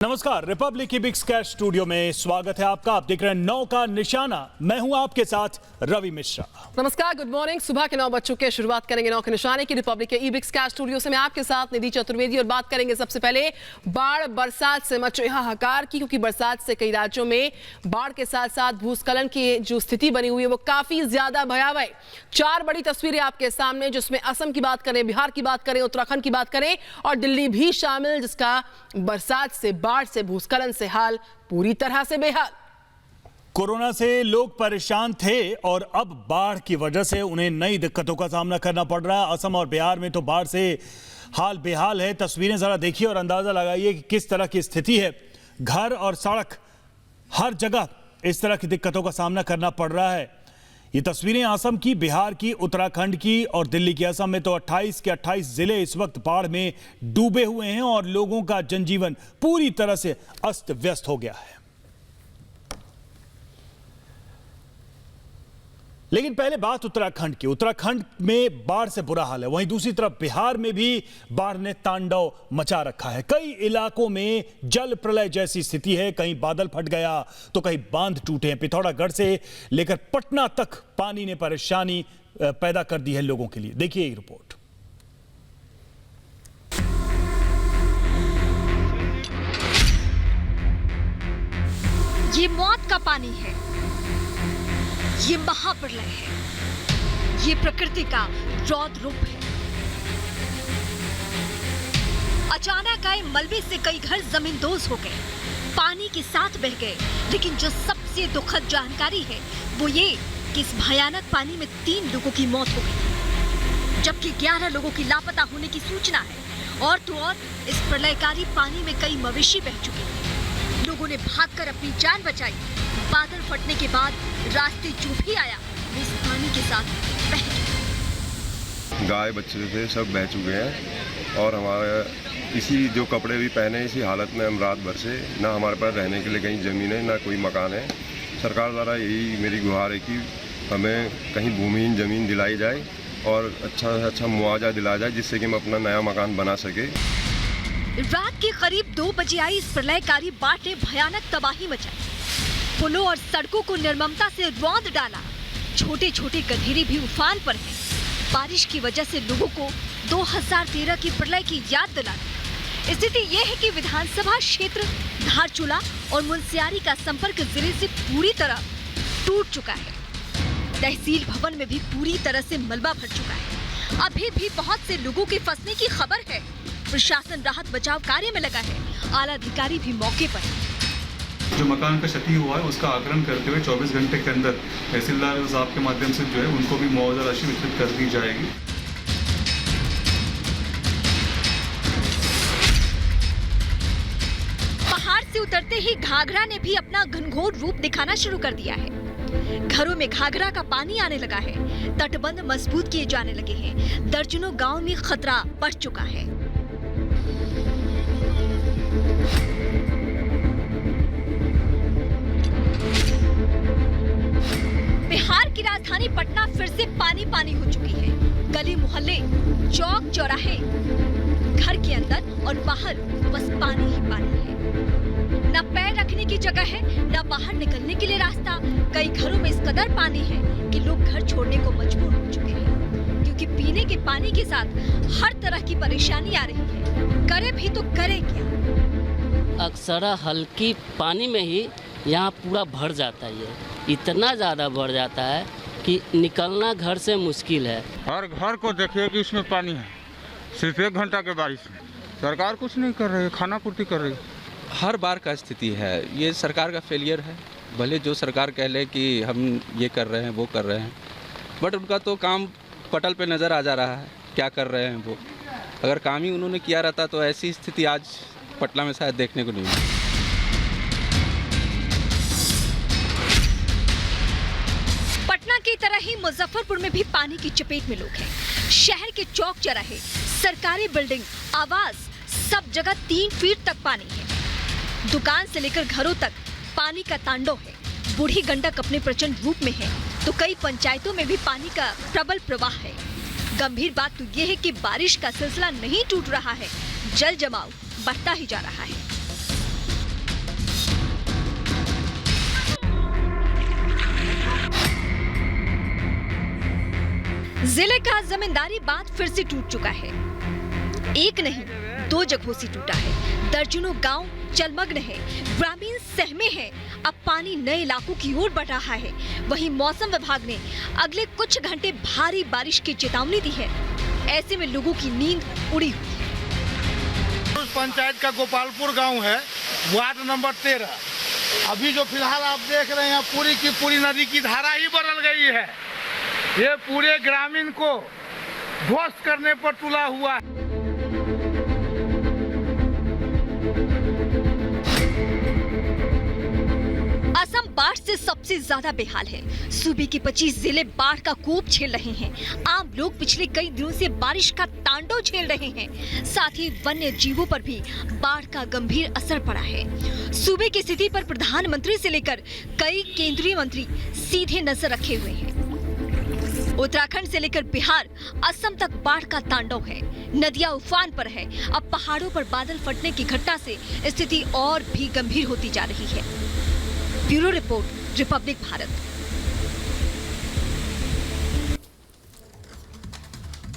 नमस्कार, रिपब्लिक की big skies studio में स्वागत है आपका। आप देख रहे हैं 9 का निशाना। मैं हूं आपके साथ रवि मिश्रा। नमस्कार, गुड मॉर्निंग। सुबह के 9 बज चुके हैं। शुरुआत करेंगे 9 के निशाने की रिपब्लिक के ई बिग स्कैश स्टूडियो से। मैं आपके साथ निधि चतुर्वेदी और बात करेंगे सबसे पहले बाढ़ बरसात से मचे हाहाकार की, क्योंकि बरसात से कई राज्यों में बाढ़ के साथ साथ भूस्खलन की जो स्थिति बनी हुई है वो काफी ज्यादा भयावह है। 4 बड़ी तस्वीरें आपके सामने, जिसमें असम की बात करें, बिहार की बात करें, उत्तराखंड की बात करें और दिल्ली भी शामिल, जिसका बरसात से, बाढ़ से, भूस्खलन से हाल पूरी तरह से बेहाल। कोरोना से लोग परेशान थे और अब बाढ़ की वजह से उन्हें नई दिक्कतों का सामना करना पड़ रहा है। असम और बिहार में तो बाढ़ से हाल बेहाल है। तस्वीरें जरा देखिए और अंदाजा लगाइए कि किस तरह की स्थिति है। घर और सड़क, हर जगह इस तरह की दिक्कतों का सामना करना पड़ रहा है। ये तस्वीरें असम की, बिहार की, उत्तराखंड की और दिल्ली की। असम में तो 28 के 28 जिले इस वक्त बाढ़ में डूबे हुए हैं और लोगों का जनजीवन पूरी तरह से अस्त व्यस्त हो गया है। लेकिन पहले बात उत्तराखंड की। उत्तराखंड में बाढ़ से बुरा हाल है, वहीं दूसरी तरफ बिहार में भी बाढ़ ने तांडव मचा रखा है। कई इलाकों में जल प्रलय जैसी स्थिति है। कहीं बादल फट गया तो कहीं बांध टूटे हैं। पिथौरागढ़ से लेकर पटना तक पानी ने परेशानी पैदा कर दी है लोगों के लिए। देखिए ये रिपोर्ट। ये मौत का पानी है, ये महाप्रलय है, ये प्रकृति का रौद्र रूप है। अचानक आए मलबे से कई घर जमींदोज हो गए, पानी के साथ बह गए। लेकिन जो सबसे दुखद जानकारी है वो ये कि इस भयानक पानी में 3 लोगों की मौत हो गई, जबकि 11 लोगों की लापता होने की सूचना है। और तो और इस प्रलयकारी पानी में कई मवेशी बह चुके हैं। लोगों ने भागकर अपनी जान बचाई। बादल फटने के बाद रास्ते जो भी आया वो इस पानी के साथ बह गया। गाय बच्चे थे सब बह चुके हैं और हमारे इसी जो कपड़े भी पहने इसी हालत में हम रात भर से, ना हमारे पास रहने के लिए कहीं ज़मीन है ना कोई मकान है। सरकार द्वारा यही मेरी गुहार है कि हमें कहीं भूमिहीन ज़मीन दिलाई जाए और अच्छा से अच्छा मुआवजा दिलाया जाए, जिससे कि हम अपना नया मकान बना सके। रात के करीब 2 बजे आई इस प्रलयकारी बाढ़ ने भयानक तबाही मचाई। पुलों और सड़कों को निर्ममता से रौंद डाला। छोटे छोटे गधेरे भी उफान पर हैं। बारिश की वजह से लोगों को 2013 की प्रलय की याद दिला दी। स्थिति ये है कि विधानसभा क्षेत्र धारचूला और मुनस्यारी का संपर्क जिले से पूरी तरह टूट चुका है। तहसील भवन में भी पूरी तरह से मलबा भर चुका है। अभी भी बहुत से लोगों के फंसने की खबर है। प्रशासन राहत बचाव कार्य में लगा है। आला अधिकारी भी मौके पर है। जो मकान का क्षति हुआ है उसका आकलन करते हुए 24 घंटे के अंदर तहसीलदार साहब के माध्यम से जो है उनको भी मुआवजा राशि वितरित कर दी जाएगी। पहाड़ से उतरते ही घाघरा ने भी अपना घनघोर रूप दिखाना शुरू कर दिया है। घरों में घाघरा का पानी आने लगा है। तटबंध मजबूत किए जाने लगे हैं। दर्जनों गांव में खतरा बढ़ चुका है। बिहार की राजधानी पटना फिर से पानी पानी हो चुकी है। गली मोहल्ले, चौक चौराहे, घर के अंदर और बाहर बस पानी ही पानी है। न पैर रखने की जगह है, न बाहर निकलने के लिए रास्ता। कई घरों में इस कदर पानी है कि लोग घर छोड़ने को मजबूर हो चुके हैं, क्योंकि पीने के पानी के साथ हर तरह की परेशानी आ रही है। करे भी तो करे क्या। अक्सर हल्की पानी में ही यहाँ पूरा भर जाता है। ये इतना ज़्यादा बढ़ जाता है कि निकलना घर से मुश्किल है। हर घर को देखिए कि इसमें पानी है। सिर्फ 1 घंटा के बारिश में सरकार कुछ नहीं कर रही है, खाना पूर्ति कर रही है। हर बार का स्थिति है, ये सरकार का फेलियर है। भले जो सरकार कह ले कि हम ये कर रहे हैं वो कर रहे हैं, बट उनका तो काम पटल पे नज़र आ जा रहा है क्या कर रहे हैं वो। अगर काम ही उन्होंने किया रहता तो ऐसी स्थिति आज पटना में शायद देखने को नहीं मिली। पटना की तरह ही मुजफ्फरपुर में भी पानी की चपेट में लोग हैं। शहर के चौक चौराहे, सरकारी बिल्डिंग, आवास, सब जगह 3 फीट तक पानी है। दुकान से लेकर घरों तक पानी का तांडव है। बूढ़ी गंडक अपने प्रचंड रूप में है तो कई पंचायतों में भी पानी का प्रबल प्रवाह है। गंभीर बात तो ये है कि बारिश का सिलसिला नहीं टूट रहा है, जल जमाव बढ़ता ही जा रहा है। जिले का जमींदारी बांध फिर से टूट चुका है। एक नहीं 2 जगहों से टूटा है। दर्जनों गांव जलमग्न है, ग्रामीण सहमे हैं। अब पानी नए इलाकों की ओर बढ़ रहा है। वहीं मौसम विभाग ने अगले कुछ घंटे भारी बारिश की चेतावनी दी है। ऐसे में लोगों की नींद उड़ी हुई है। पंचायत का गोपालपुर गांव है, वार्ड नंबर 13। अभी जो फिलहाल आप देख रहे हैं पूरी की पूरी नदी की धारा ही बदल गई है। ये पूरे ग्रामीण को ध्वस्त करने पर तुला हुआ है। असम बाढ़ से सबसे ज्यादा बेहाल है। सूबे के 25 जिले बाढ़ का कोप झेल रहे हैं। आम लोग पिछले कई दिनों से बारिश का तांडव झेल रहे हैं। साथ ही वन्य जीवों पर भी बाढ़ का गंभीर असर पड़ा है। सूबे की स्थिति पर प्रधानमंत्री से लेकर कई केंद्रीय मंत्री सीधे नजर रखे हुए हैं। उत्तराखंड से लेकर बिहार, असम तक बाढ़ का तांडव है। नदियां उफान पर है। अब पहाड़ों पर बादल फटने की घटना से स्थिति और भी गंभीर होती जा रही है। Bureau report, Republic Bharat.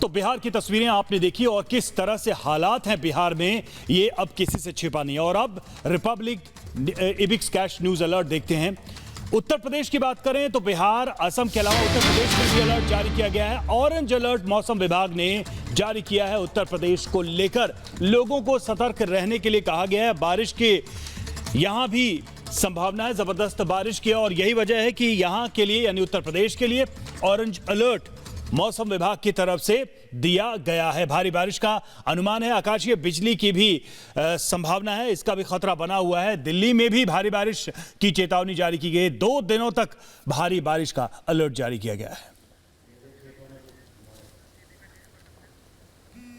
तो बिहार की तस्वीरें आपने देखी और किस तरह से हालात हैं बिहार में, ये अब किसी से छिपा नहीं है। और अब Republic Ebix cash news alert देखते हैं। उत्तर प्रदेश की बात करें तो बिहार, असम के अलावा उत्तर प्रदेश में भी अलर्ट जारी किया गया है। ऑरेंज अलर्ट मौसम विभाग ने जारी किया है। उत्तर प्रदेश को लेकर लोगों को सतर्क रहने के लिए कहा गया है। बारिश की यहां भी संभावना है, जबरदस्त बारिश की, और यही वजह है कि यहां के लिए यानी उत्तर प्रदेश के लिए ऑरेंज अलर्ट मौसम विभाग की तरफ से दिया गया है। भारी बारिश का अनुमान है। आकाशीय बिजली की भी संभावना है, इसका भी खतरा बना हुआ है। दिल्ली में भी भारी बारिश की चेतावनी जारी की गई है। 2 दिनों तक भारी बारिश का अलर्ट जारी किया गया है।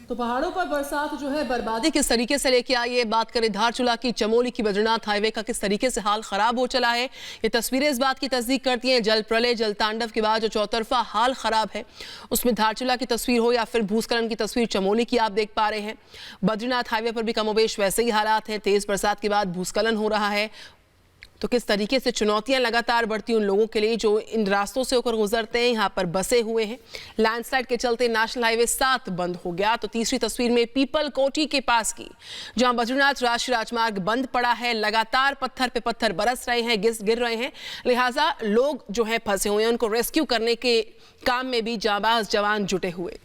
तो पहाड़ों पर बरसात जो है बर्बादी किस तरीके से लेके आई है। बात करें धारचूला की, चमोली की, बद्रीनाथ हाईवे का किस तरीके से हाल खराब हो चला है, ये तस्वीरें इस बात की तस्दीक करती हैं। जल प्रलय, जल तांडव के बाद जो चौतरफा हाल खराब है, उसमें धारचूला की तस्वीर हो या फिर भूस्खलन की तस्वीर चमोली की आप देख पा रहे हैं। बद्रीनाथ हाईवे पर भी कमोबेश वैसे ही हालात हैं। तेज बरसात के बाद भूस्खलन हो रहा है। तो किस तरीके से चुनौतियां लगातार बढ़ती उन लोगों के लिए जो इन रास्तों से होकर गुजरते हैं, यहाँ पर बसे हुए हैं। लैंडस्लाइड के चलते नेशनल हाईवे 7 बंद हो गया। तो तीसरी तस्वीर में पीपल कोठी के पास की, जहां बद्रीनाथ राष्ट्रीय राजमार्ग बंद पड़ा है। लगातार पत्थर पे पत्थर बरस रहे हैं, गिर रहे हैं, लिहाजा लोग जो है फंसे हुए हैं। उनको रेस्क्यू करने के काम में भी जांबाज जवान जुटे हुए।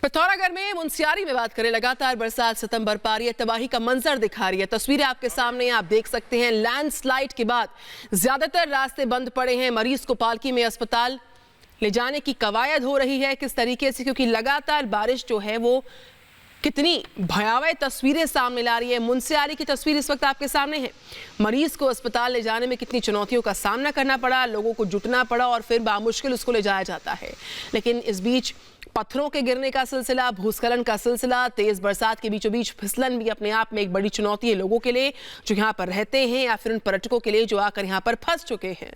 पिथौरागढ़ में मुंसियारी में बात करें, लगातार बरसात सितम बर पा रही है, तबाही का मंजर दिखा रही है। तस्वीरें आपके सामने आप देख सकते हैं। लैंडस्लाइड के बाद ज्यादातर रास्ते बंद पड़े हैं। मरीज को पालकी में अस्पताल ले जाने की कवायद हो रही है। किस तरीके से, क्योंकि लगातार बारिश जो है वो कितनी भयावह तस्वीरें सामने ला रही है। मुंसियारी की तस्वीर इस वक्त आपके सामने है। मरीज को अस्पताल ले जाने में कितनी चुनौतियों का सामना करना पड़ा, लोगों को जुटना पड़ा और फिर बामुश्किल उसको ले जाया जाता है। लेकिन इस बीच पत्थरों के गिरने का सिलसिला, भूस्खलन का सिलसिला, तेज बरसात के बीचों बीच फिसलन भी अपने आप में एक बड़ी चुनौती है लोगों के लिए जो यहाँ पर रहते हैं या फिर उन पर्यटकों के लिए जो आकर यहाँ पर फंस चुके हैं।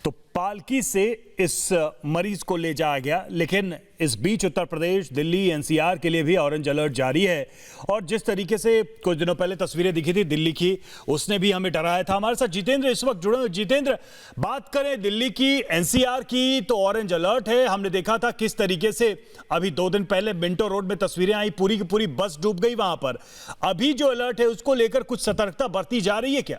तो पालकी से इस मरीज को ले जाया गया, लेकिन इस बीच उत्तर प्रदेश, दिल्ली, एनसीआर के लिए भी ऑरेंज अलर्ट जारी है। और जिस तरीके से कुछ दिनों पहले तस्वीरें दिखी थी दिल्ली की, उसने भी हमें डराया था। हमारे साथ जितेंद्र इस वक्त जुड़े हुए। जितेंद्र, बात करें दिल्ली की, एनसीआर की, तो ऑरेंज अलर्ट है। हमने देखा था किस तरीके से अभी 2 दिन पहले मिंटो रोड में तस्वीरें आई, पूरी की पूरी बस डूब गई वहां पर। अभी जो अलर्ट है उसको लेकर कुछ सतर्कता बरती जा रही है क्या?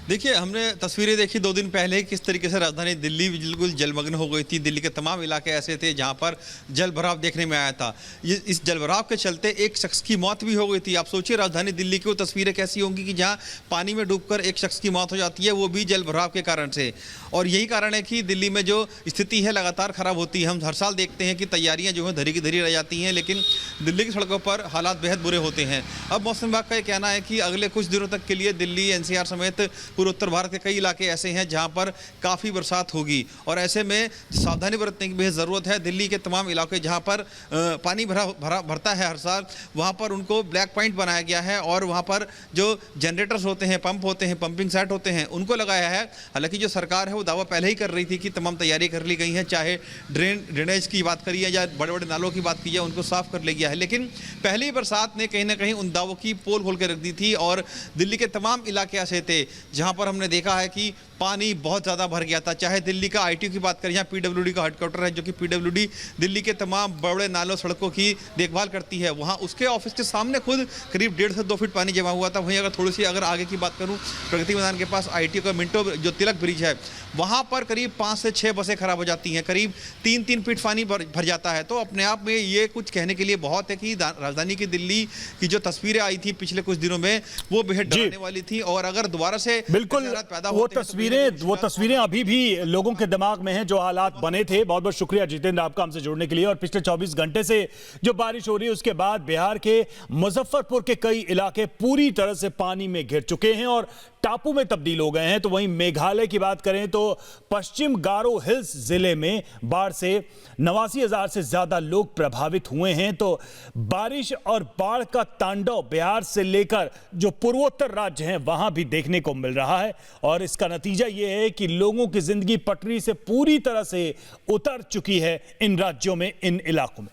देखिए, हमने तस्वीरें देखी 2 दिन पहले किस तरीके से राजधानी दिल्ली बिल्कुल जलमग्न हो गई थी। दिल्ली के तमाम इलाके ऐसे थे जहां पर जल भराव देखने में आया था। ये इस जल भराव के चलते एक शख्स की मौत भी हो गई थी। आप सोचिए राजधानी दिल्ली की वो तस्वीरें कैसी होंगी कि जहां पानी में डूबकर एक शख्स की मौत हो जाती है, वो भी जल भराव के कारण से। और यही कारण है कि दिल्ली में जो स्थिति है लगातार खराब होती है। हम हर साल देखते हैं कि तैयारियाँ जो हैं धरी की धरी रह जाती हैं, लेकिन दिल्ली की सड़कों पर हालात बेहद बुरे होते हैं। अब मौसम विभाग का ये कहना है कि अगले कुछ दिनों तक के लिए दिल्ली, एनसीआर समेत पूर्वोत्तर भारत के कई इलाके ऐसे हैं जहां पर काफ़ी बरसात होगी और ऐसे में सावधानी बरतने की बेहद ज़रूरत है। दिल्ली के तमाम इलाके जहां पर पानी भरता है हर साल, वहां पर उनको ब्लैक पॉइंट बनाया गया है और वहां पर जो जनरेटर्स होते हैं, पंप होते हैं, पंपिंग सेट होते हैं, उनको लगाया है। हालांकि जो सरकार है वो दावा पहले ही कर रही थी कि तमाम तैयारी कर ली गई है, चाहे ड्रेनेज की बात करिए या बड़े बड़े नालों की बात कीजिए, उनको साफ कर लिया गया है। लेकिन पहली बरसात ने कहीं ना कहीं उन दावों की पोल खोल के रख दी थी और दिल्ली के तमाम इलाके ऐसे थे जहां पर हमने देखा है कि पानी बहुत ज़्यादा भर गया था। चाहे दिल्ली का ITO की बात करें, यहाँ PWD का हेडक्वार्टर है, जो कि PWD दिल्ली के तमाम बड़े नालों सड़कों की देखभाल करती है, वहाँ उसके ऑफिस के सामने खुद करीब 1.5 से 2 फीट पानी जमा हुआ था। वहीं अगर थोड़ी सी अगर आगे की बात करूँ, प्रगति मैदान के पास ITO का मिंटो जो तिलक ब्रिज है, वहाँ पर करीब 5 से 6 बसें खराब हो जाती हैं, करीब 3-3 फीट पानी भर जाता है। तो अपने आप में ये कुछ कहने के लिए बहुत है कि राजधानी की दिल्ली की जो तस्वीरें आई थी पिछले कुछ दिनों में, वो बेहद डराने वाली थी और अगर दोबारा से बिल्कुल वो तस्वीरें अभी भी लोगों के दिमाग में हैं जो हालात बने थे। बहुत बहुत शुक्रिया जितेंद्र आपका हमसे जुड़ने के लिए। और पिछले 24 घंटे से जो बारिश हो रही है उसके बाद बिहार के मुजफ्फरपुर के कई इलाके पूरी तरह से पानी में घिर चुके हैं और टापू में तब्दील हो गए हैं। तो वहीं मेघालय की बात करें तो पश्चिम गारो हिल्स जिले में बाढ़ से 89,000 से ज्यादा लोग प्रभावित हुए हैं। तो बारिश और बाढ़ का तांडव बिहार से लेकर जो पूर्वोत्तर राज्य हैं वहां भी देखने को मिल रहा है और इसका नतीजा यह है कि लोगों की जिंदगी पटरी से पूरी तरह से उतर चुकी है इन राज्यों में, इन इलाकों में।